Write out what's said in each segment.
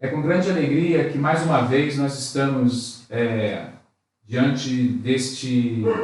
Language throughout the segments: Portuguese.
É com grande alegria que mais uma vez nós estamos diante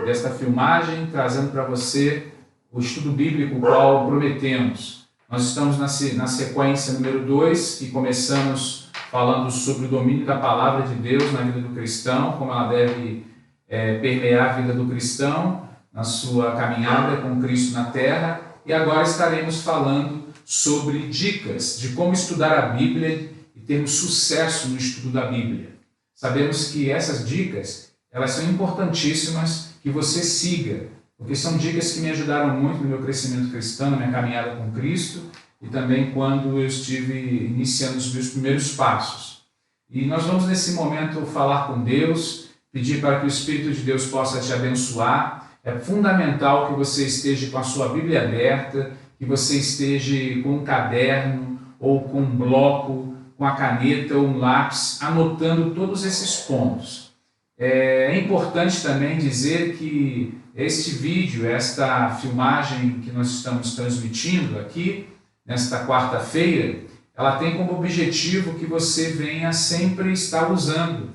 desta filmagem, trazendo para você o estudo bíblico qual prometemos. Nós estamos na sequência número 2, que começamos falando sobre o domínio da palavra de Deus na vida do cristão, como ela deve permear a vida do cristão na sua caminhada com Cristo na terra. E agora estaremos falando sobre dicas de como estudar a Bíblia e termos sucesso no estudo da Bíblia. Sabemos que essas dicas, elas são importantíssimas que você siga, porque são dicas que me ajudaram muito no meu crescimento cristão, na minha caminhada com Cristo e também quando eu estive iniciando os meus primeiros passos. E nós vamos nesse momento falar com Deus, pedir para que o Espírito de Deus possa te abençoar. É fundamental que você esteja com a sua Bíblia aberta, que você esteja com um caderno ou com um bloco, com a caneta ou um lápis, anotando todos esses pontos. É importante também dizer que este vídeo, esta filmagem que nós estamos transmitindo aqui, nesta quarta-feira, ela tem como objetivo que você venha sempre estar usando,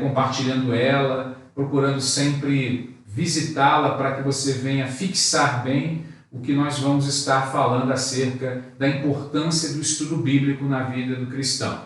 compartilhando ela, procurando sempre visitá-la para que você venha fixar bem o que nós vamos estar falando acerca da importância do estudo bíblico na vida do cristão.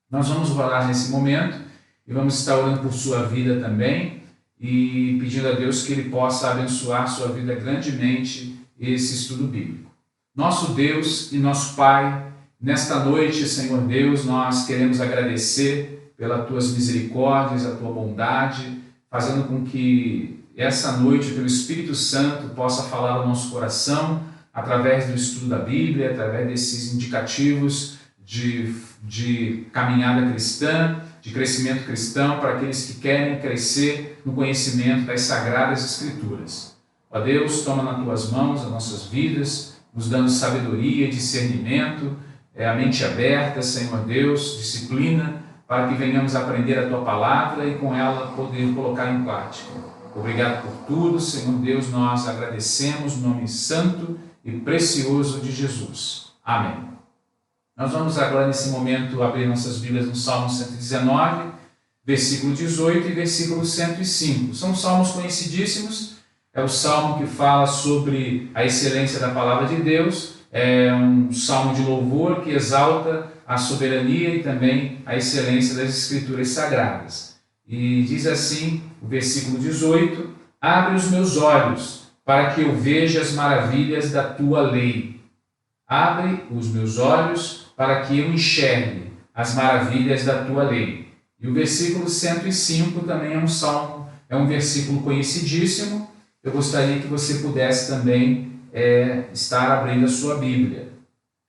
Nós vamos orar nesse momento e vamos estar orando por sua vida também e pedindo a Deus que Ele possa abençoar sua vida grandemente esse estudo bíblico. Nosso Deus e nosso Pai, nesta noite, Senhor Deus, nós queremos agradecer pelas Tuas misericórdias, a Tua bondade, fazendo com que essa noite, pelo Espírito Santo, possa falar ao nosso coração, através do estudo da Bíblia, através desses indicativos de caminhada cristã, de crescimento cristão, para aqueles que querem crescer no conhecimento das Sagradas Escrituras. Ó Deus, toma nas Tuas mãos as nossas vidas, nos dando sabedoria, discernimento, a mente aberta, Senhor Deus, disciplina, para que venhamos aprender a Tua palavra e com ela poder colocar em prática. Obrigado por tudo, Senhor Deus, nós agradecemos no nome santo e precioso de Jesus. Amém. Nós vamos agora, nesse momento, abrir nossas Bíblias no Salmo 119, versículo 18 e versículo 105. São salmos conhecidíssimos, é o salmo que fala sobre a excelência da palavra de Deus, é um salmo de louvor que exalta a soberania e também a excelência das Escrituras Sagradas. E diz assim, o versículo 18, abre os meus olhos para que eu veja as maravilhas da Tua lei. Abre os meus olhos para que eu enxergue as maravilhas da Tua lei. E o versículo 105 também é um salmo, é um versículo conhecidíssimo. Eu gostaria que você pudesse também estar abrindo a sua Bíblia.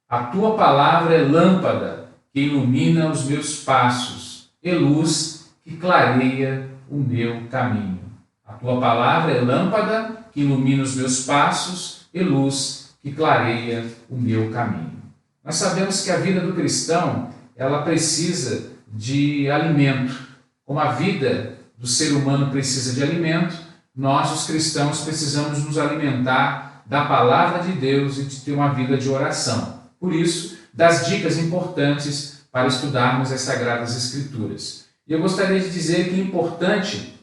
A Tua palavra é lâmpada que ilumina os meus passos e luz que clareia o meu caminho. A Tua palavra é lâmpada que ilumina os meus passos e luz que clareia o meu caminho. Nós sabemos que a vida do cristão, ela precisa de alimento. Como a vida do ser humano precisa de alimento, nós, os cristãos, precisamos nos alimentar da palavra de Deus e de ter uma vida de oração. Por isso, das dicas importantes para estudarmos as Sagradas Escrituras. E eu gostaria de dizer que é importante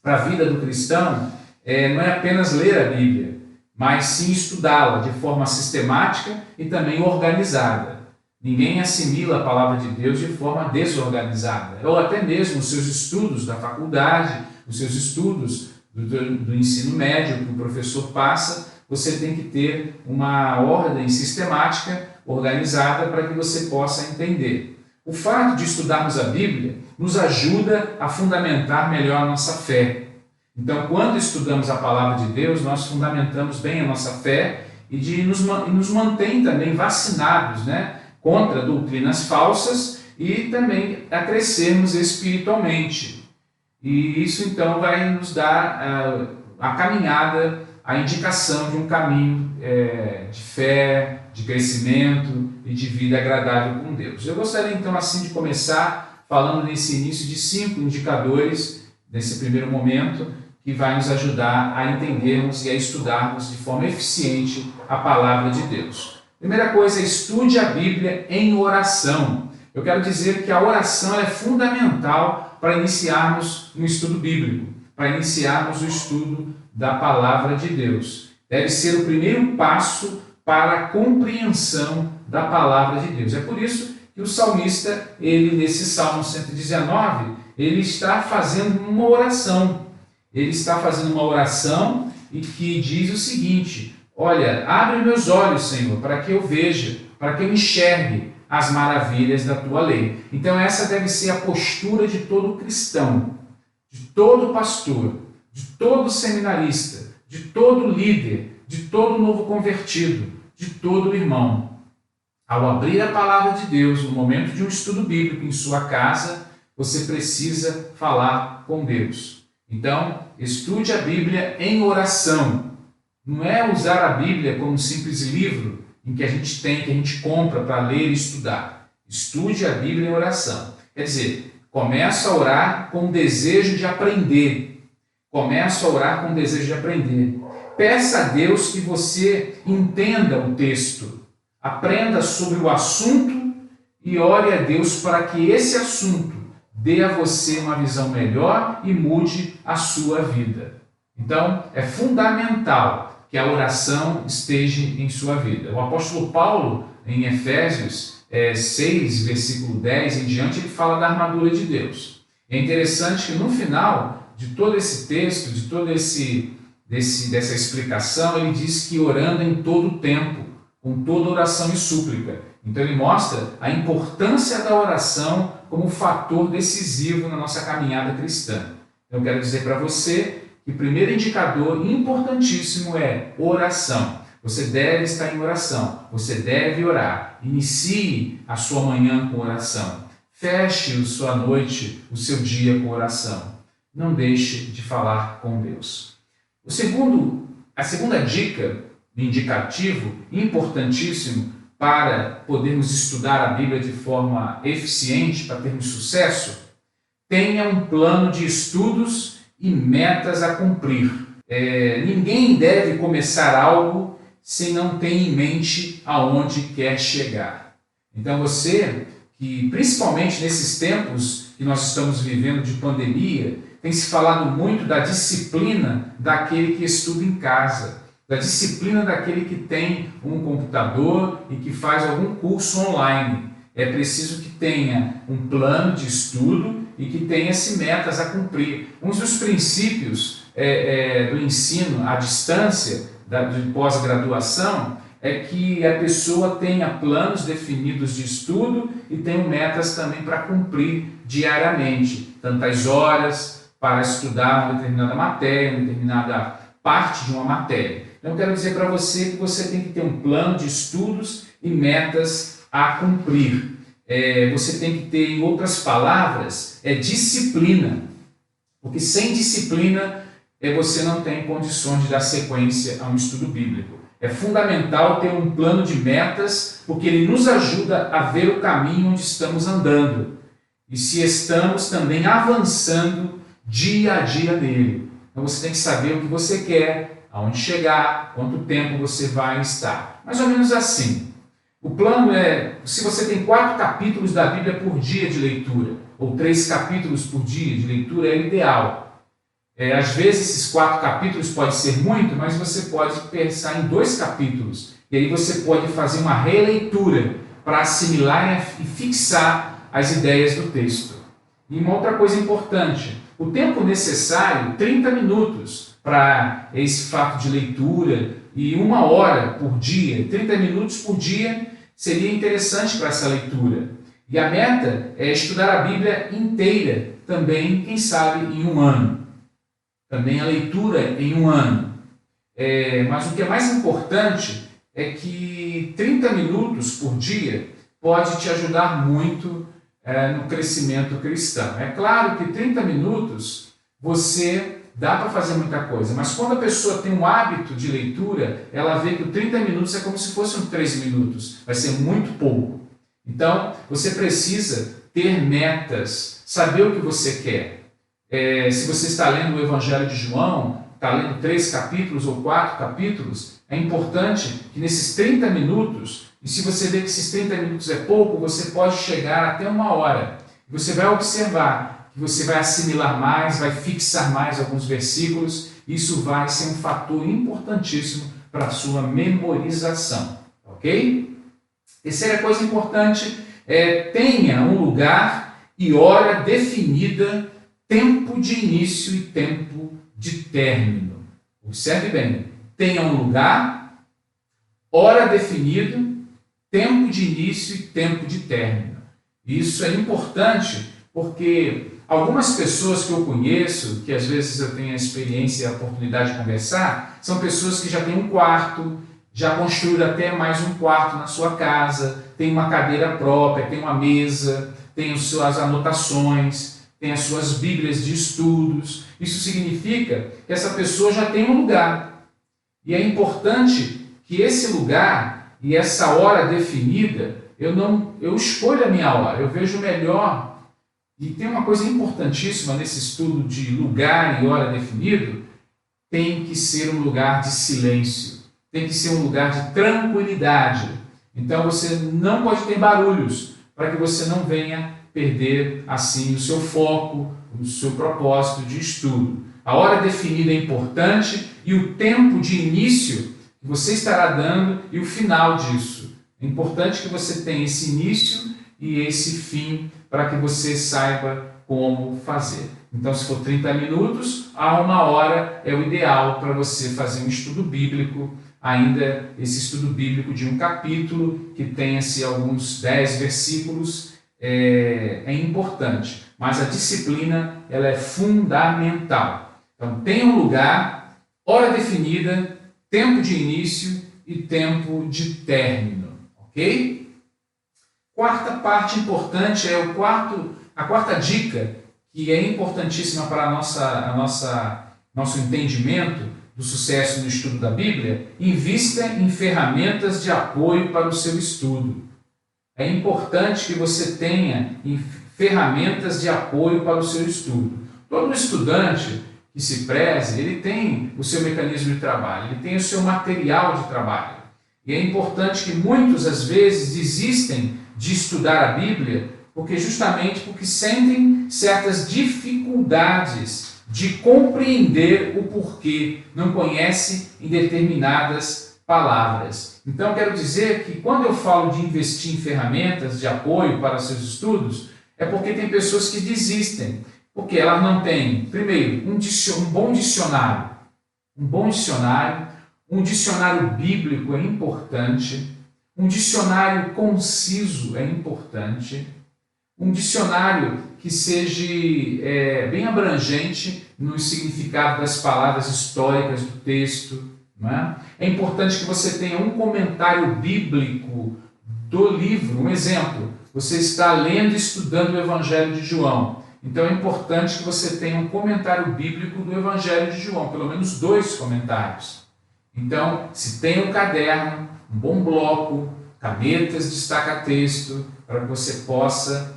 para a vida do cristão não é apenas ler a Bíblia, mas sim estudá-la de forma sistemática e também organizada. Ninguém assimila a palavra de Deus de forma desorganizada, ou até mesmo os seus estudos da faculdade, os seus estudos do ensino médio que o professor passa, você tem que ter uma ordem sistemática, organizada, para que você possa entender. O fato de estudarmos a Bíblia nos ajuda a fundamentar melhor a nossa fé. Então, quando estudamos a palavra de Deus, nós fundamentamos bem a nossa fé e nos mantém também vacinados, contra doutrinas falsas e também a crescermos espiritualmente. E isso, então, vai nos dar a caminhada, a indicação de um caminho de fé, de crescimento e de vida agradável com Deus. Eu gostaria, então, assim, de começar falando nesse início de 5 indicadores, nesse primeiro momento, que vai nos ajudar a entendermos e a estudarmos de forma eficiente a palavra de Deus. Primeira coisa, estude a Bíblia em oração. Eu quero dizer que a oração é fundamental para iniciarmos um estudo bíblico, para iniciarmos o estudo da palavra de Deus. Deve ser o primeiro passo para a compreensão da palavra de Deus. É por isso que o salmista, nesse Salmo 119, ele está fazendo uma oração. Ele está fazendo uma oração e que diz o seguinte: olha, abre meus olhos, Senhor, para que eu veja, para que eu enxergue as maravilhas da tua lei. Então essa deve ser a postura de todo cristão, de todo pastor, de todo seminarista, de todo líder, de todo novo convertido, de todo irmão. Ao abrir a palavra de Deus, no momento de um estudo bíblico em sua casa, você precisa falar com Deus. Então, estude a Bíblia em oração. Não é usar a Bíblia como um simples livro em que a gente compra para ler e estudar. Estude a Bíblia em oração. Quer dizer, começa a orar com o desejo de aprender. Começa a orar com o desejo de aprender. Peça a Deus que você entenda o texto. Aprenda sobre o assunto e ore a Deus para que esse assunto dê a você uma visão melhor e mude a sua vida. Então, é fundamental que a oração esteja em sua vida. O apóstolo Paulo, em Efésios 6, versículo 10 em diante, ele fala da armadura de Deus. É interessante que no final de todo esse texto, de toda dessa explicação, ele diz que orando em todo o tempo, com toda oração e súplica. Então ele mostra a importância da oração como um fator decisivo na nossa caminhada cristã. Eu quero dizer para você que o primeiro indicador importantíssimo é oração. Você deve estar em oração, você deve orar. Inicie a sua manhã com oração. Feche a sua noite, o seu dia com oração. Não deixe de falar com Deus. A segunda dica, indicativo, importantíssimo para podermos estudar a Bíblia de forma eficiente, para termos sucesso, tenha um plano de estudos e metas a cumprir. Ninguém deve começar algo se não tem em mente aonde quer chegar. Então você, que principalmente nesses tempos que nós estamos vivendo de pandemia, tem se falado muito da disciplina daquele que estuda em casa, da disciplina daquele que tem um computador e que faz algum curso online. É preciso que tenha um plano de estudo e que tenha-se metas a cumprir. Um dos princípios do ensino à distância, de pós-graduação, é que a pessoa tenha planos definidos de estudo e tenha metas também para cumprir diariamente. Tantas horas para estudar uma determinada matéria, uma determinada parte de uma matéria. Então, eu quero dizer para você que você tem que ter um plano de estudos e metas a cumprir. Você tem que ter, em outras palavras, disciplina. Porque sem disciplina, você não tem condições de dar sequência a um estudo bíblico. É fundamental ter um plano de metas, porque ele nos ajuda a ver o caminho onde estamos andando. E se estamos também avançando dia a dia nele. Então você tem que saber o que você quer, aonde chegar, quanto tempo você vai estar. Mais ou menos assim. O plano se você tem 4 capítulos da Bíblia por dia de leitura, ou 3 capítulos por dia de leitura, é ideal. Às vezes esses 4 capítulos pode ser muito, mas você pode pensar em 2 capítulos. E aí você pode fazer uma releitura para assimilar e fixar as ideias do texto. E uma outra coisa importante, o tempo necessário, 30 minutos para esse fato de leitura e 1 hora por dia, 30 minutos por dia seria interessante para essa leitura. E a meta é estudar a Bíblia inteira, também, quem sabe, em 1 ano. Também a leitura em 1 ano. Mas o que é mais importante é que 30 minutos por dia pode te ajudar muito no crescimento cristão. É claro que 30 minutos dá para fazer muita coisa, mas quando a pessoa tem um hábito de leitura, ela vê que 30 minutos é como se fossem 3 minutos, vai ser muito pouco. Então, você precisa ter metas, saber o que você quer. Se você está lendo o Evangelho de João, está lendo 3 capítulos ou 4 capítulos, é importante que nesses 30 minutos e se você vê que esses 30 minutos é pouco, você pode chegar até 1 hora. Você vai observar que você vai assimilar mais, vai fixar mais alguns versículos. Isso vai ser um fator importantíssimo para a sua memorização, ok? Terceira coisa importante tenha um lugar e hora definida, tempo de início e tempo de término. Observe bem, tenha um lugar, hora definida, tempo de início e tempo de término. Isso é importante porque algumas pessoas que eu conheço, que às vezes eu tenho a experiência e a oportunidade de conversar, são pessoas que já têm um quarto, já construíram até mais um quarto na sua casa, tem uma cadeira própria, tem uma mesa, tem as suas anotações, tem as suas bíblias de estudos. Isso significa que essa pessoa já tem um lugar. E é importante que esse lugar e essa hora definida, eu escolho a minha hora, eu vejo melhor. E tem uma coisa importantíssima nesse estudo de lugar e hora definido, tem que ser um lugar de silêncio, tem que ser um lugar de tranquilidade. Então você não pode ter barulhos, para que você não venha perder assim o seu foco, o seu propósito de estudo. A hora definida é importante e o tempo de início que você estará dando e o final disso. É importante que você tenha esse início e esse fim para que você saiba como fazer. Então, se for 30 minutos, a 1 hora é o ideal para você fazer um estudo bíblico, ainda esse estudo bíblico de um capítulo que tenha-se alguns 10 versículos, é importante. Mas a disciplina ela é fundamental. Então, tenha um lugar, hora definida, tempo de início e tempo de término, ok? Quarta parte importante a quarta dica, que é importantíssima para nosso entendimento do sucesso no estudo da Bíblia: invista em ferramentas de apoio para o seu estudo. É importante que você tenha ferramentas de apoio para o seu estudo. Todo estudante que se preze, ele tem o seu mecanismo de trabalho, ele tem o seu material de trabalho. E é importante que muitos, às vezes, desistem de estudar a Bíblia porque sentem certas dificuldades de compreender o porquê, não conhece em determinadas palavras. Então, quero dizer que quando eu falo de investir em ferramentas de apoio para seus estudos, é porque tem pessoas que desistem, porque elas não têm, primeiro, um bom dicionário. Um dicionário bíblico é importante, um dicionário conciso é importante, um dicionário que seja bem abrangente no significado das palavras históricas do texto. Não é? É importante que você tenha um comentário bíblico do livro. Um exemplo, você está lendo e estudando o Evangelho de João. Então é importante que você tenha um comentário bíblico do Evangelho de João, pelo menos 2 comentários. Então, se tem um caderno, um bom bloco, canetas de destaca-texto, para que você possa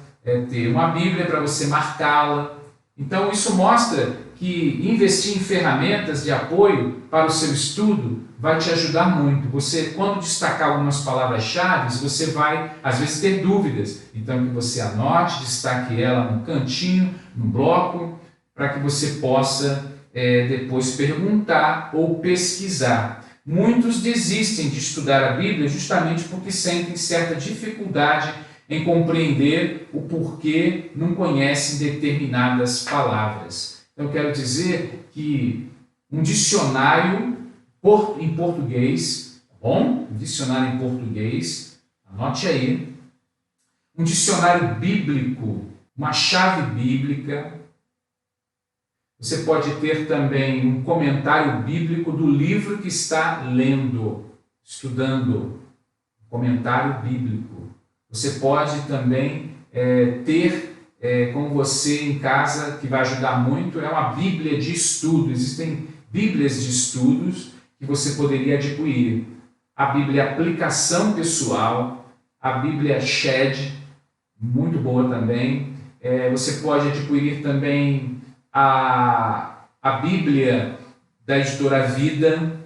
ter uma Bíblia para você marcá-la. Então, isso mostra que investir em ferramentas de apoio para o seu estudo vai te ajudar muito. Você, quando destacar algumas palavras-chave, você vai, às vezes, ter dúvidas. Então, que você anote, destaque ela no cantinho, no bloco, para que você possa depois perguntar ou pesquisar. Muitos desistem de estudar a Bíblia justamente porque sentem certa dificuldade em compreender o porquê não conhecem determinadas palavras. Então, eu quero dizer que um dicionário em português, tá bom? Um dicionário em português, anote aí. Um dicionário bíblico, uma chave bíblica. Você pode ter também um comentário bíblico do livro que está lendo, estudando. Comentário bíblico. Você pode também ter com você em casa, que vai ajudar muito, é uma Bíblia de estudo. Existem Bíblias de estudos que você poderia adquirir. A Bíblia Aplicação Pessoal, a Bíblia Shed, muito boa também. Você pode adquirir também a Bíblia da Editora Vida.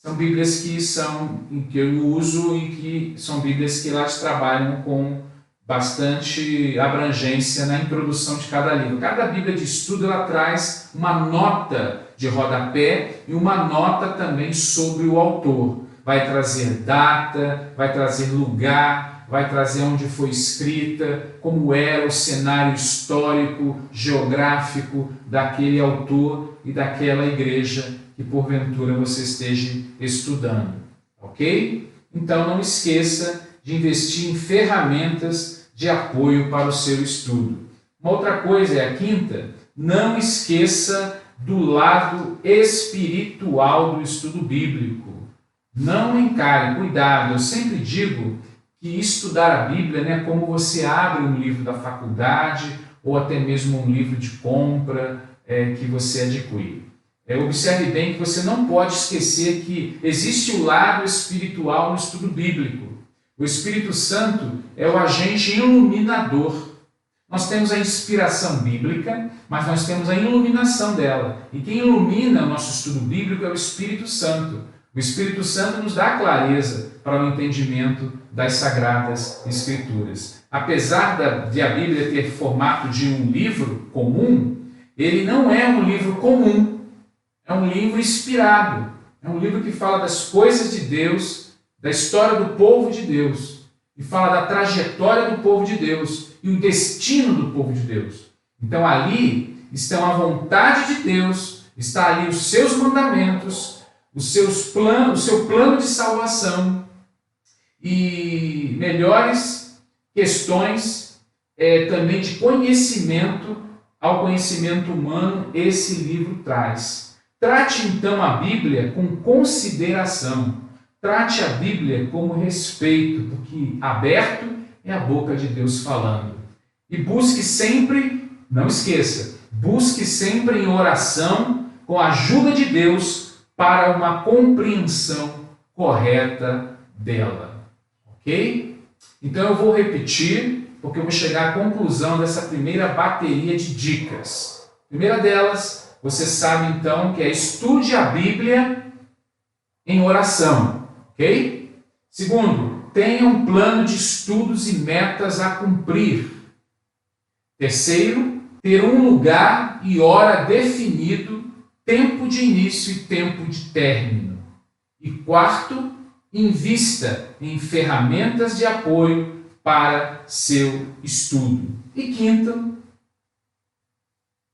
São Bíblias que eu uso e que são Bíblias que elas trabalham com bastante abrangência na introdução de cada livro. Cada Bíblia de estudo ela traz uma nota de rodapé e uma nota também sobre o autor. Vai trazer data, vai trazer lugar, vai trazer onde foi escrita, como era o cenário histórico, geográfico daquele autor e daquela igreja que porventura você esteja estudando, ok? Então não esqueça de investir em ferramentas de apoio para o seu estudo. Uma outra coisa é a quinta, não esqueça do lado espiritual do estudo bíblico. Não encare, cuidado, eu sempre digo que estudar a Bíblia não é como você abre um livro da faculdade ou até mesmo um livro de compra que você adquire. Observe bem que você não pode esquecer que existe o lado espiritual no estudo bíblico. O Espírito Santo é o agente iluminador. Nós temos a inspiração bíblica, mas nós temos a iluminação dela. E quem ilumina o nosso estudo bíblico é o Espírito Santo. O Espírito Santo nos dá clareza para o entendimento das Sagradas Escrituras. Apesar de a Bíblia ter formato de um livro comum, ele não é um livro comum. É um livro inspirado. É um livro que fala das coisas de Deus, da história do povo de Deus, e fala da trajetória do povo de Deus e o destino do povo de Deus. Então ali estão a vontade de Deus, está ali os seus mandamentos, o seu plano de salvação e melhores questões também de conhecimento ao conhecimento humano esse livro traz. Trate então a Bíblia com consideração. Trate a Bíblia como respeito, porque aberto é a boca de Deus falando. E busque sempre, não esqueça, busque sempre em oração com a ajuda de Deus para uma compreensão correta dela. Ok? Então eu vou repetir, porque eu vou chegar à conclusão dessa primeira bateria de dicas. A primeira delas, você sabe então que é estude a Bíblia em oração. Ok? Segundo, tenha um plano de estudos e metas a cumprir. Terceiro, ter um lugar e hora definido, tempo de início e tempo de término. E quarto, invista em ferramentas de apoio para seu estudo. E quinto,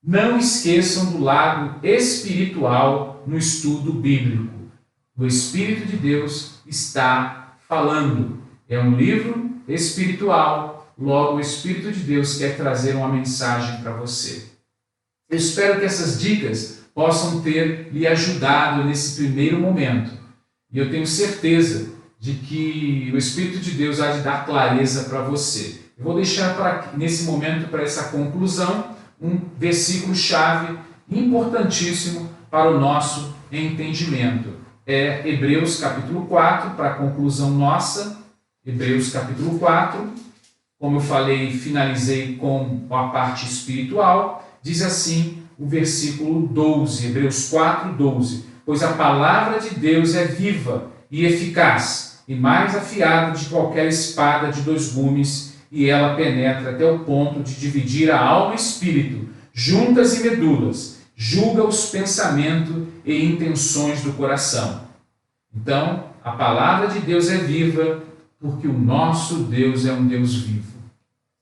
não esqueçam do lado espiritual no estudo bíblico. O Espírito de Deus está falando. É um livro espiritual, logo o Espírito de Deus quer trazer uma mensagem para você. Eu espero que essas dicas possam ter lhe ajudado nesse primeiro momento. E eu tenho certeza de que o Espírito de Deus há de dar clareza para você. Eu vou deixar nesse momento, para essa conclusão, um versículo-chave importantíssimo para o nosso entendimento. É Hebreus capítulo 4, para a conclusão nossa. Hebreus capítulo 4, como eu falei, finalizei com a parte espiritual. Diz assim o versículo 12, Hebreus 4, 12. Pois a palavra de Deus é viva e eficaz, e mais afiada de qualquer espada de dois gumes, e ela penetra até o ponto de dividir a alma e espírito, juntas e medulas, julga os pensamentos e intenções do coração. Então, a palavra de Deus é viva, porque o nosso Deus é um Deus vivo.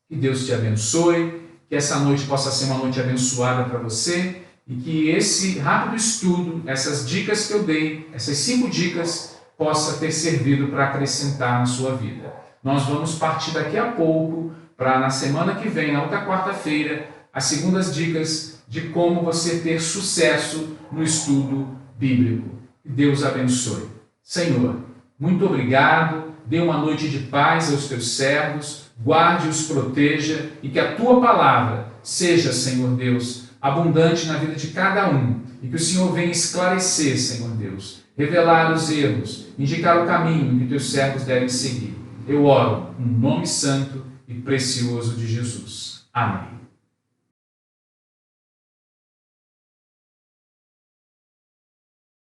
Que Deus te abençoe, que essa noite possa ser uma noite abençoada para você, e que esse rápido estudo, essas dicas que eu dei, essas 5 dicas, possa ter servido para acrescentar na sua vida. Nós vamos partir daqui a pouco para, na semana que vem, na outra quarta-feira, as segundas dicas de como você ter sucesso no estudo bíblico. Que Deus abençoe. Senhor, muito obrigado. Dê uma noite de paz aos teus servos, guarde-os, proteja, e que a tua palavra seja, Senhor Deus, abundante na vida de cada um, e que o Senhor venha esclarecer, Senhor Deus, revelar os erros, indicar o caminho que teus servos devem seguir. Eu oro no nome santo e precioso de Jesus. Amém.